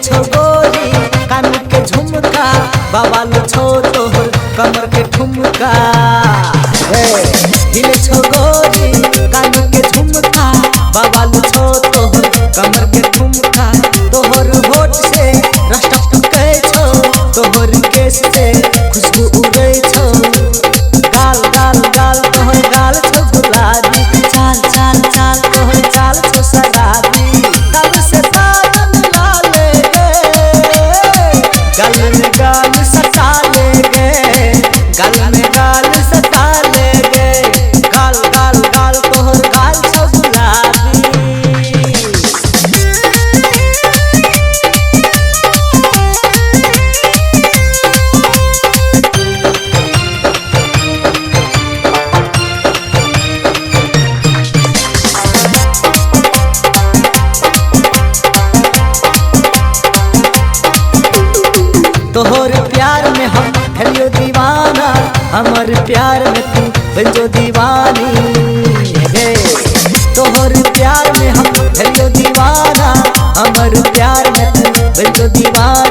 छो गोरी कान के झुमका, बवाल छो तोहर कमर के ठुमका। हिले छो गोरी कान के झुमका, बवाल छो तोहर कमर के ठुमका। तोहर होठ से रस टपकै छो, तोहर केस से खुशबू उड़ै छो। गाल गाल गाल तोहर गाल छो गुलाबी, चाल चाल चाल तोहर चाल छो शराबी। तब से ताल मिला ले गे, गाल में गाल सटा ले गे, गाल में गाल सटा ले गे। गाल गाल गाल तोहर गाल छो गुलाबी। तोहर प्यार में हम हेलियो दीवाना, हमर प्यार में तू बन जो दीवानी गे। तोहर प्यार में हम हेलियो दीवाना, हमर प्यार में तू बन जो दीवानी।